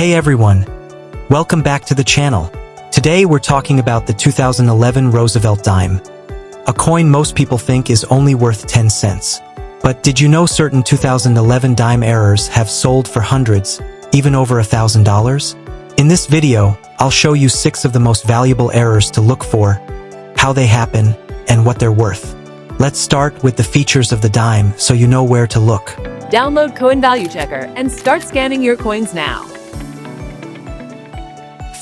Hey everyone, welcome back to the channel. Today we're talking about the 2011 Roosevelt dime, a coin most people think is only worth 10 cents. But did you know certain 2011 dime errors have sold for hundreds, even over $1,000? In this video, I'll show you 6 of the most valuable errors to look for, how they happen, and what they're worth. Let's start with the features of the dime so you know where to look. Download Coin Value Checker and start scanning your coins now.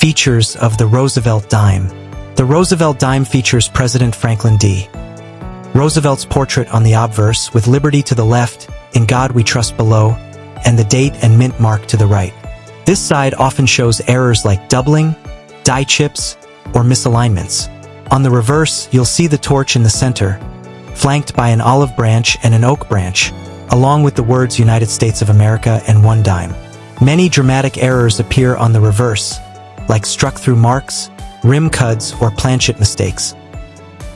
Features of the Roosevelt dime. The Roosevelt dime features President Franklin D. Roosevelt's portrait on the obverse with Liberty to the left, In God We Trust below, and the date and mint mark to the right. This side often shows errors like doubling, die chips, or misalignments. On the reverse, you'll see the torch in the center, flanked by an olive branch and an oak branch, along with the words United States of America and 1 dime. Many dramatic errors appear on the reverse, like struck-through marks, rim cuts, or planchet mistakes.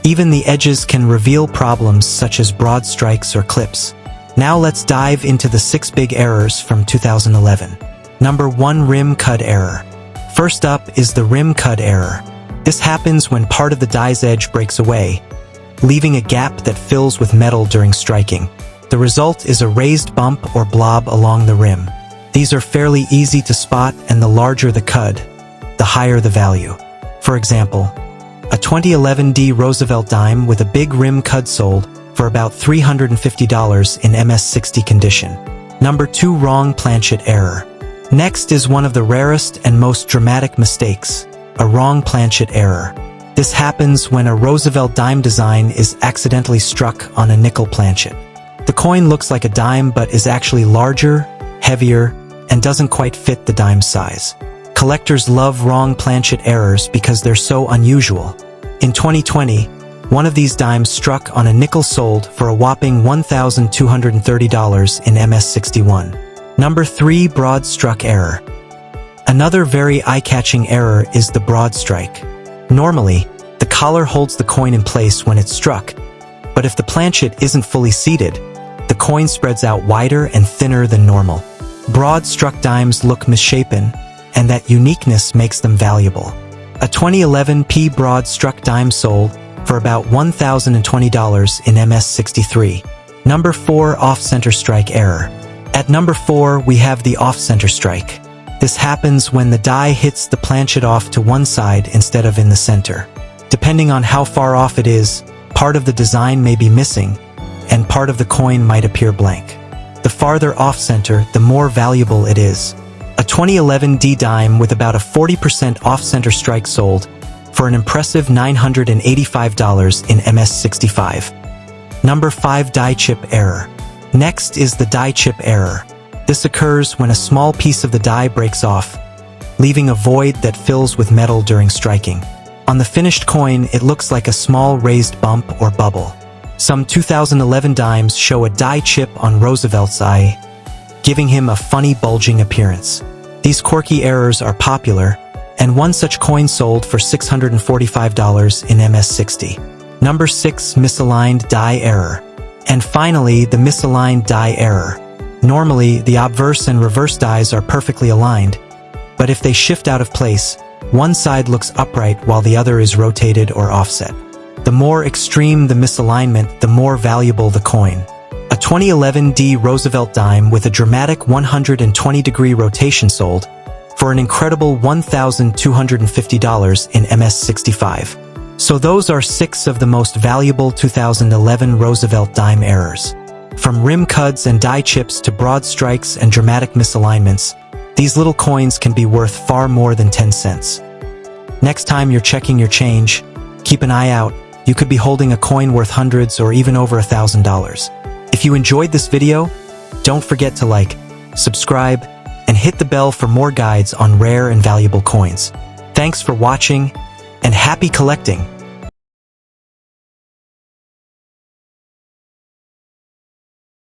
Even the edges can reveal problems such as broad strikes or clips. Now let's dive into the 6 big errors from 2011. Number 1, rim cut error. First up is the rim cut error. This happens when part of the die's edge breaks away, leaving a gap that fills with metal during striking. The result is a raised bump or blob along the rim. These are fairly easy to spot, and the larger the cud, the higher the value. For example, a 2011 D Roosevelt dime with a big rim cud sold for about $350 in MS60 condition. Number 2, wrong planchet error. Next is one of the rarest and most dramatic mistakes, a wrong planchet error. This happens when a Roosevelt dime design is accidentally struck on a nickel planchet. The coin looks like a dime but is actually larger, heavier, and doesn't quite fit the dime size. Collectors love wrong planchet errors because they're so unusual. In 2020, one of these dimes struck on a nickel sold for a whopping $1,230 in MS61. Number 3, broad struck error. Another very eye-catching error is the broad strike. Normally, the collar holds the coin in place when it's struck, but if the planchet isn't fully seated, the coin spreads out wider and thinner than normal. Broad struck dimes look misshapen, and that uniqueness makes them valuable. A 2011 P broad struck dime sold for about $1,020 in MS63. Number 4, off-center strike error. At number 4, we have the off-center strike. This happens when the die hits the planchet off to one side instead of in the center. Depending on how far off it is, part of the design may be missing, and part of the coin might appear blank. The farther off-center, the more valuable it is. A 2011 D dime with about a 40% off-center strike sold for an impressive $985 in MS65. Number 5, die chip error. Next is the die chip error. This occurs when a small piece of the die breaks off, leaving a void that fills with metal during striking. On the finished coin, it looks like a small raised bump or bubble. Some 2011 dimes show a die chip on Roosevelt's eye, giving him a funny bulging appearance. These quirky errors are popular, and one such coin sold for $645 in MS60. Number 6, misaligned die error. And finally, the misaligned die error. Normally, the obverse and reverse dies are perfectly aligned, but if they shift out of place, one side looks upright while the other is rotated or offset. The more extreme the misalignment, the more valuable the coin. A 2011 D Roosevelt dime with a dramatic 120-degree rotation sold for an incredible $1,250 in MS65. So those are 6 of the most valuable 2011 Roosevelt dime errors. From rim cuts and die chips to broad strikes and dramatic misalignments, these little coins can be worth far more than 10 cents. Next time you're checking your change, keep an eye out. You could be holding a coin worth hundreds or even over $1,000. If you enjoyed this video, don't forget to like, subscribe, and hit the bell for more guides on rare and valuable coins. Thanks for watching, and happy collecting!